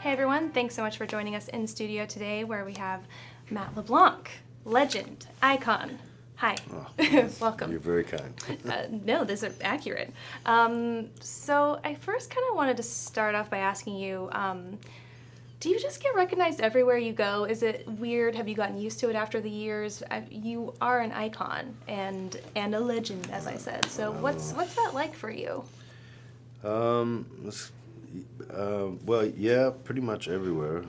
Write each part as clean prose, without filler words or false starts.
Hey everyone, thanks so much for joining us in studio today where we have Matt LeBlanc, legend, icon. Hi, welcome. You're very kind. No, these are accurate. So I first kind of wanted to start off by asking you, do you just get recognized everywhere you go? Is it weird? Have you gotten used to it after the years? You are an icon and a legend, as I said. So what's that like for you? Well, yeah, pretty much everywhere.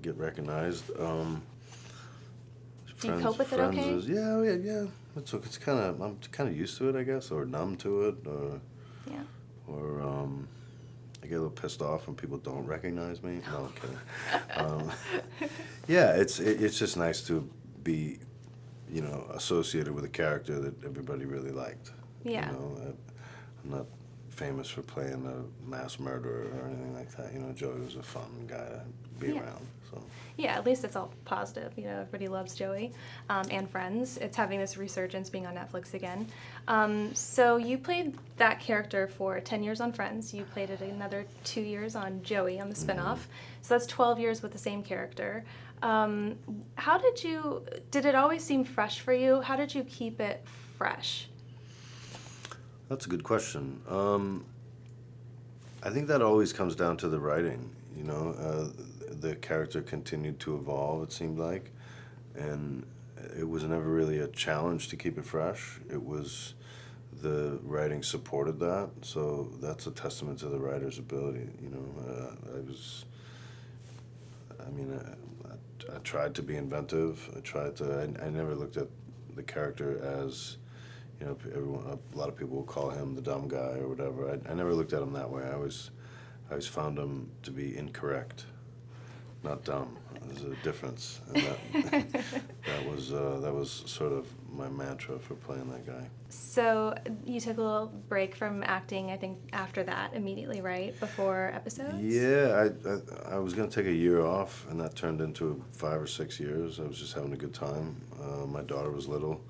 Get recognized. Do you cope with it okay? Yeah. It's kind of I'm kind of used to it, I guess, or numb to it, Yeah. or I get a little pissed off when people don't recognize me. No, I'm kidding. Yeah, it's just nice to be, associated with a character that everybody really liked. Yeah. I'm not famous for playing a mass murderer or anything like that. Joey was a fun guy to be around. So. Yeah, at least it's all positive. Everybody loves Joey and Friends. It's having this resurgence being on Netflix again. So you played that character for 10 years on Friends. You played it another 2 years on Joey on the spinoff. So that's 12 years with the same character. Did it always seem fresh for you? How did you keep it fresh? That's a good question. I think that always comes down to the writing. The character continued to evolve, it seemed like, and it was never really a challenge to keep it fresh. It was the writing supported that, so that's a testament to the writer's ability. I tried to be inventive. I never looked at the character as, a lot of people will call him the dumb guy or whatever. I never looked at him that way. I always found him to be incorrect, not dumb. There's a difference, and that was sort of my mantra for playing that guy. So you took a little break from acting, I think, after that immediately, right? Before episodes? Yeah, I was going to take a year off, and that turned into 5 or 6 years. I was just having a good time. My daughter was little.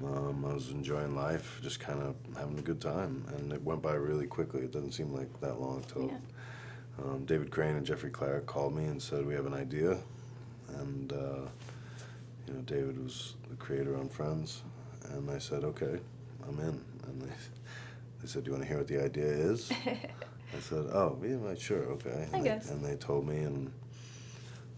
I was enjoying life, just kind of having a good time, and it went by really quickly. It doesn't seem like that long till David Crane and Jeffrey Clark called me and said, we have an idea, and David was the creator on Friends, and I said, okay, I'm in, and they said, do you want to hear what the idea is? I said, oh, yeah, sure, okay. I guess. And they told me, and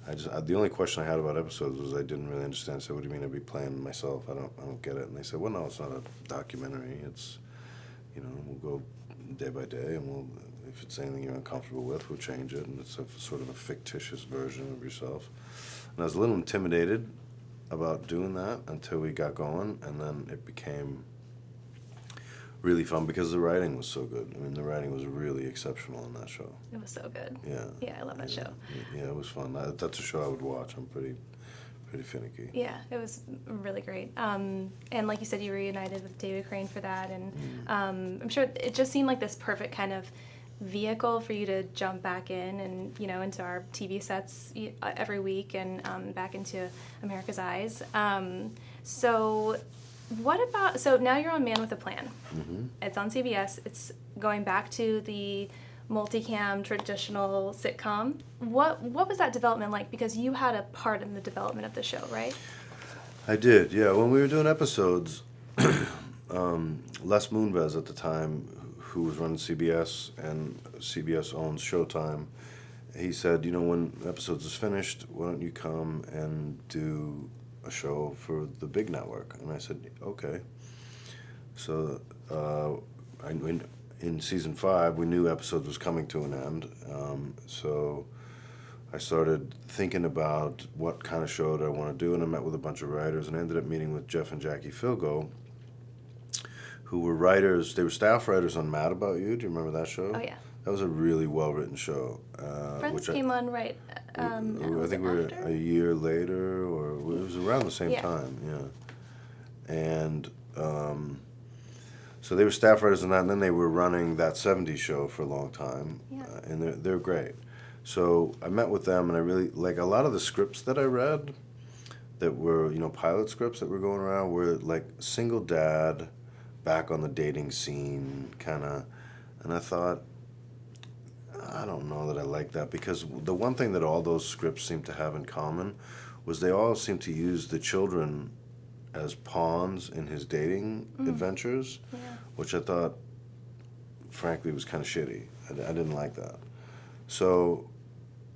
the only question I had about episodes was I didn't really understand. I said, what do you mean I'd be playing myself? I don't get it. And they said, well, no, it's not a documentary. It's, we'll go day by day, and if it's anything you're uncomfortable with, we'll change it. And it's sort of a fictitious version of yourself. And I was a little intimidated about doing that until we got going, and then it became really fun because the writing was so good. I mean, the writing was really exceptional on that show. It was so good. Yeah. Yeah, I love that show. Yeah, it was fun. That's a show I would watch. I'm pretty finicky. Yeah, it was really great. And like you said, you reunited with David Crane for that, and I'm sure it just seemed like this perfect kind of vehicle for you to jump back in and, into our TV sets every week and back into America's Eyes. So now you're on Man with a Plan. Mm-hmm. It's on CBS. It's going back to the multicam traditional sitcom. What was that development like? Because you had a part in the development of the show, right? I did, yeah. When we were doing episodes, Les Moonves at the time, who was running CBS, and CBS owns Showtime, he said, when episodes is finished, why don't you come and do a show for the big network? And I said, okay. So in season 5, we knew episodes was coming to an end. So I started thinking about what kind of show do I want to do, and I met with a bunch of writers, and I ended up meeting with Jeff and Jackie Filgo, who were writers. They were staff writers on Mad About You. Do you remember that show? Oh, yeah. That was a really well-written show. Friends came on right. I think we were a year later, or it was around the same time, yeah. And so they were staff writers on that, and then they were running that 70s show for a long time, and they're great. So I met with them, and I really, like, a lot of the scripts that I read that were, pilot scripts that were going around were, like, single dad, back on the dating scene, kind of, and I thought, I don't know that I like that, because the one thing that all those scripts seem to have in common was they all seem to use the children as pawns in his dating adventures, Yeah. which I thought, frankly, was kind of shitty. I didn't like that. So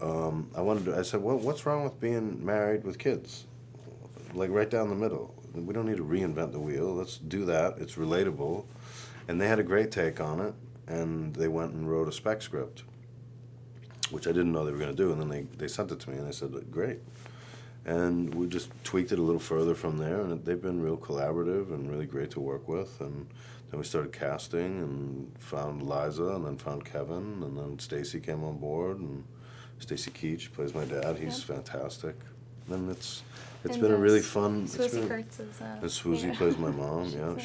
I said, well, what's wrong with being married with kids? Like right down the middle. We don't need to reinvent the wheel. Let's do that. It's relatable. And they had a great take on it, and they went and wrote a spec script, which I didn't know they were going to do. And then they sent it to me, and I said, great. And we just tweaked it a little further from there, and they've been real collaborative and really great to work with. And then we started casting and found Liza, and then found Kevin, and then Stacy came on board, and Stacy Keach plays my dad. He's fantastic. And it's And been a really fun. Swoosie Kurtz is. And Swoosie plays my mom. Yeah,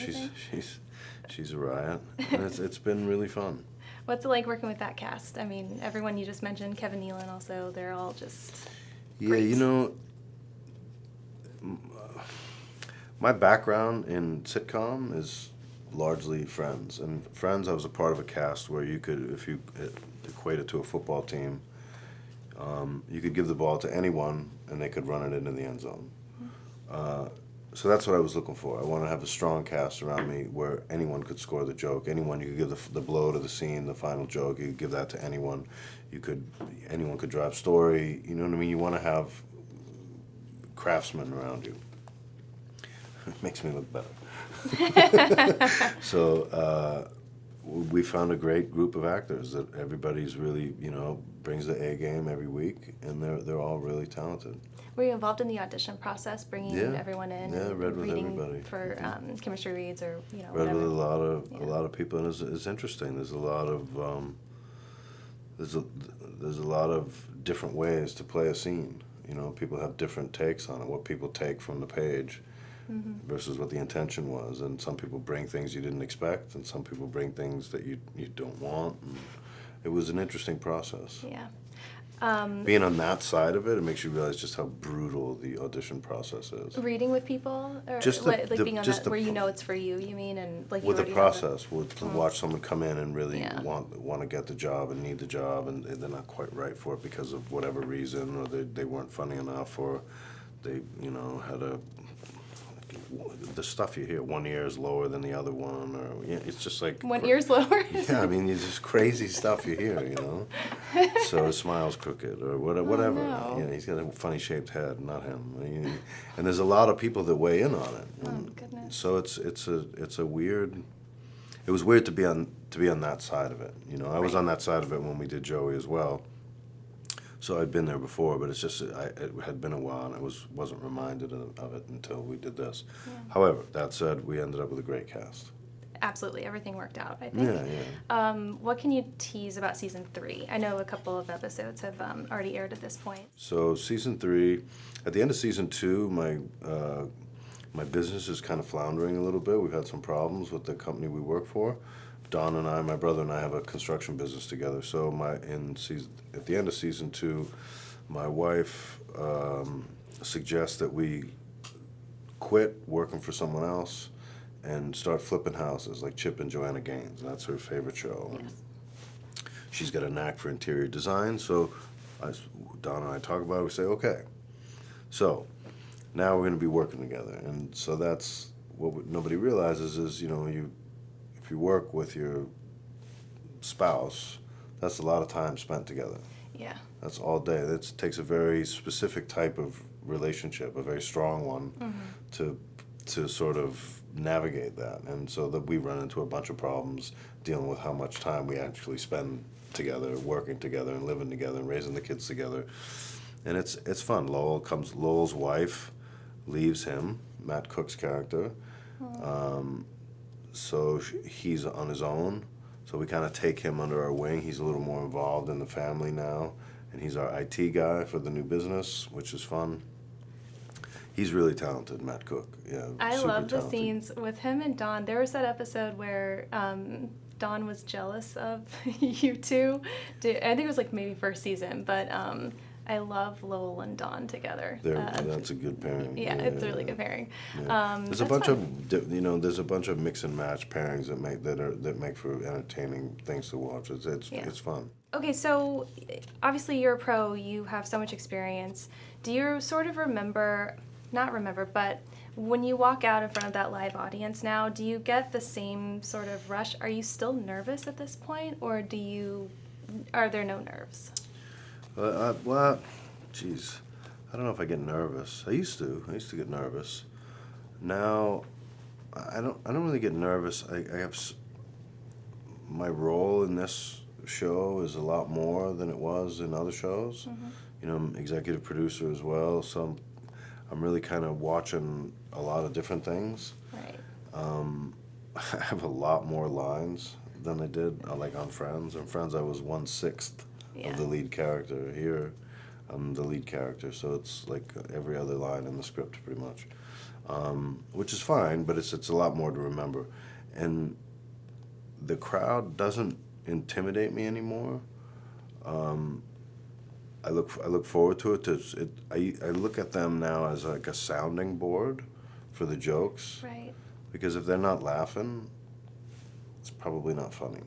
she's a riot, and it's been really fun. What's it like working with that cast? I mean, everyone you just mentioned, Kevin Nealon also, they're all just great. You know, my background in sitcom is largely Friends. And Friends, I was a part of a cast where you could, if you equate it to a football team, you could give the ball to anyone and they could run it into the end zone. So that's what I was looking for. I want to have a strong cast around me where anyone could score the joke. Anyone, you could give the blow to the scene, the final joke. You could give that to anyone. Anyone could drive story. You know what I mean? You want to have craftsmen around you. It makes me look better. So we found a great group of actors that everybody's really, brings the A game every week, and they're all really talented. Were you involved in the audition process, bringing everyone in? Yeah, and read with reading everybody. For chemistry reads or Read whatever? with a lot of people, and it's interesting. There's a lot of there's a lot of different ways to play a scene. People have different takes on it. What people take from the page versus what the intention was, and some people bring things you didn't expect, and some people bring things that you don't want. And it was an interesting process. Yeah. Being on that side of it, it makes you realize just how brutal the audition process is. Reading with people, or Just being on that where it's for you. You mean, and like you with the already have process, to watch someone come in and really Yeah. want to get the job and need the job, and they're not quite right for it because of whatever reason, or they weren't funny enough, or they had the stuff you hear, one ear is lower than the other one, or it's just like one ear's lower. Yeah, I mean, it's just crazy stuff you hear, So his smile's crooked, or whatever. no. He's got a funny shaped head, not him. And there's a lot of people that weigh in on it. Oh goodness. So it's a weird. It was weird to be on that side of it. I was Right. on that side of it when we did Joey as well. So I'd been there before, but it's just it had been a while, and I wasn't reminded of it until we did this. Yeah. However, that said, we ended up with a great cast. Absolutely, everything worked out, I think. Yeah. What can you tease about season 3? I know a couple of episodes have already aired at this point. So season 3, at the end of season 2, my business is kind of floundering a little bit. We've had some problems with the company we work for. Don and I, my brother and I, have a construction business together. So at the end of season 2, my wife suggests that we quit working for someone else and start flipping houses, like Chip and Joanna Gaines. That's her favorite show. Yes. She's got a knack for interior design, so Don and I talk about it. We say, okay, so now we're going to be working together. And so that's what nobody realizes is, if you work with your spouse, that's a lot of time spent together. Yeah. That's all day. That takes a very specific type of relationship, a very strong one, to sort of navigate that. And so that we run into a bunch of problems dealing with how much time we actually spend together, working together and living together and raising the kids together. And it's fun. Lowell's wife leaves him, Matt Cook's character. So he's on his own. So we kind of take him under our wing. He's a little more involved in the family now. And he's our IT guy for the new business, which is fun. He's really talented, Matt Cook. Yeah, I super love the talented. scenes with him and Dawn. There was that episode where Dawn was jealous of you two. I think it was like maybe first season, but I love Lowell and Dawn together. That's a good pairing. Yeah, it's a really good pairing. Yeah. There's a That's bunch fun. there's a bunch of mix and match pairings that make for entertaining things to watch. It's fun. Okay, so obviously you're a pro, you have so much experience. Do you sort of not remember, but when you walk out in front of that live audience now, do you get the same sort of rush? Are you still nervous at this point, or are there no nerves? Well, geez, I don't know if I get nervous. I used to get nervous. Now, I don't really get nervous. I have my role in this show is a lot more than it was in other shows. Mm-hmm. You know, I'm executive producer as well, so I'm really kind of watching a lot of different things. Right. I have a lot more lines than I did like on Friends. On Friends, I was 1/6 of the lead character. Here, I'm the lead character, so it's like every other line in the script, pretty much, which is fine. But it's a lot more to remember, and the crowd doesn't intimidate me anymore. I look forward to it. I look at them now as like a sounding board for the jokes. Right. Because if they're not laughing, it's probably not funny.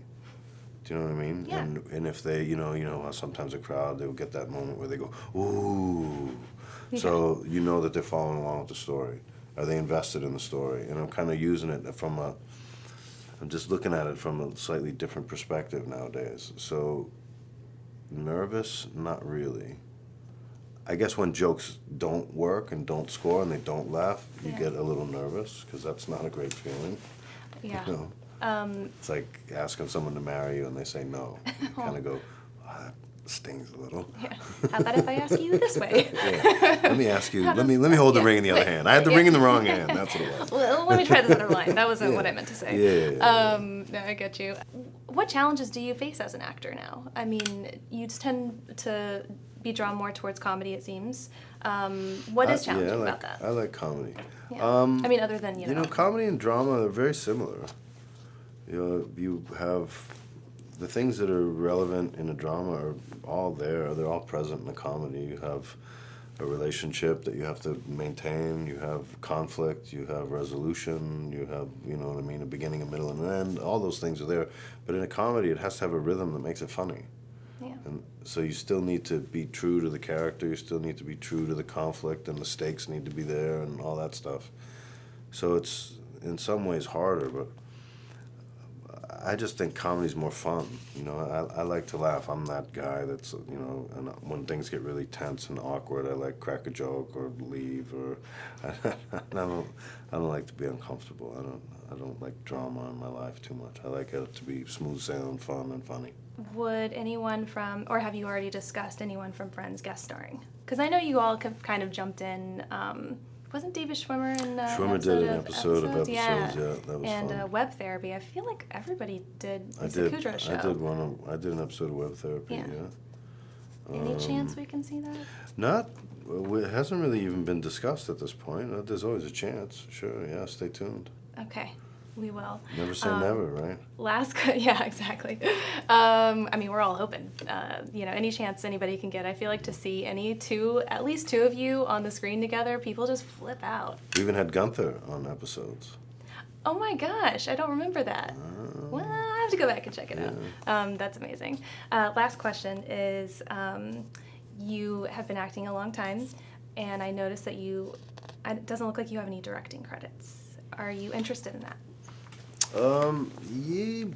Do you know what I mean? Yeah. And if they, how sometimes a crowd, they'll get that moment where they go, ooh. Yeah. So you know that they're following along with the story. Are they invested in the story? And I'm kind of using it I'm just looking at it from a slightly different perspective nowadays. So nervous, not really. I guess when jokes don't work and don't score and they don't laugh, you get a little nervous because that's not a great feeling. Yeah. You know? It's like asking someone to marry you and they say no. You kind of go, oh, that stings a little. Yeah. How about if I ask you this way? Yeah. Let me ask you. Let me hold the ring in the other hand. I had the ring in the wrong hand. That's what it was. Well, let me try this other line. That wasn't what I meant to say. Yeah. No, I get you. What challenges do you face as an actor now? I mean, you tend to be drawn more towards comedy, it seems. What is challenging about that? I like comedy. Yeah. I mean, other than, comedy and drama are very similar. You have the things that are relevant in a drama are all there. They're all present in a comedy. You have a relationship that you have to maintain. You have conflict. You have resolution. You have, a beginning, a middle, and an end. All those things are there. But in a comedy, it has to have a rhythm that makes it funny. Yeah. And so you still need to be true to the character. You still need to be true to the conflict, and the stakes need to be there, and all that stuff. So it's in some ways harder, but I just think comedy's more fun. I like to laugh. I'm that guy that's, and when things get really tense and awkward, I like crack a joke or leave, or I don't like to be uncomfortable. I don't like drama in my life too much. I like it to be smooth sailing, fun, and funny. Would anyone or have you already discussed anyone from Friends guest starring? Because I know you all kind of jumped in. Wasn't David Schwimmer in Schwimmer did an episode of episodes, yeah, that was and fun. Web Therapy. I feel like everybody did. I Lisa Kudrow's show. I did an episode of Web Therapy, yeah. Any chance we can see that? It hasn't really even been discussed at this point. There's always a chance. Sure, yeah, stay tuned. Okay, we will. Never say never, right? Yeah, exactly. I mean, we're all open. Any chance anybody can get. I feel like to see at least two of you on the screen together, people just flip out. We even had Gunther on episodes. Oh my gosh, I don't remember that. Well, I have to go back and check it out. That's amazing. Last question is, you have been acting a long time, and I noticed that it doesn't look like you have any directing credits. Are you interested in that? Yeah.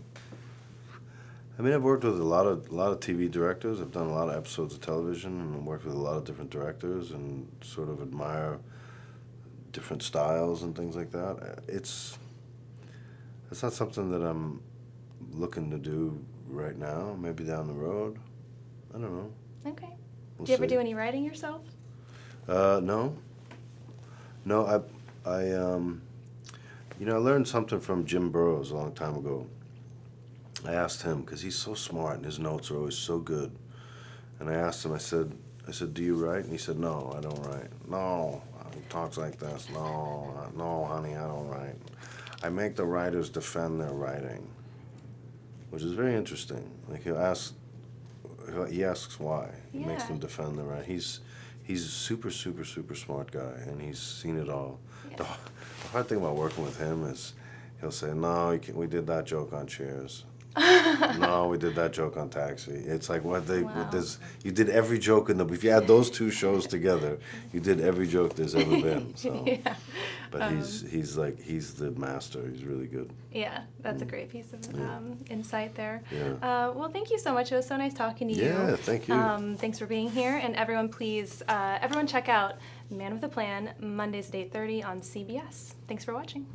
I mean, I've worked with a lot of TV directors. I've done a lot of episodes of television, and I've worked with a lot of different directors, and sort of admire different styles and things like that. It's not something that I'm looking to do right now. Maybe down the road. I don't know. Okay. We'll do you ever see. do any writing yourself? No. I learned something from Jim Burrows a long time ago. I asked him, because he's so smart and his notes are always so good. And I asked him, I said, do you write? And he said, no, I don't write. No, he talks like this. No, honey, I don't write. I make the writers defend their writing, which is very interesting. Like he'll ask he asks why. He makes Yeah. them defend the right. He's a super, super, super smart guy, and he's seen it all. Yeah. The hard thing about working with him is he'll say, no, we did that joke on Cheers. No, we did that joke on Taxi. It's like, Wow. you did every joke if you add those two shows together, you did every joke there's ever been. So, Yeah. but he's the master. He's really good. Yeah, that's a great piece of insight there. Yeah. Well, thank you so much. It was so nice talking to you. Yeah, thank you. Thanks for being here. And everyone, please, everyone check out Man with a Plan, Mondays at 8:30 on CBS. Thanks for watching.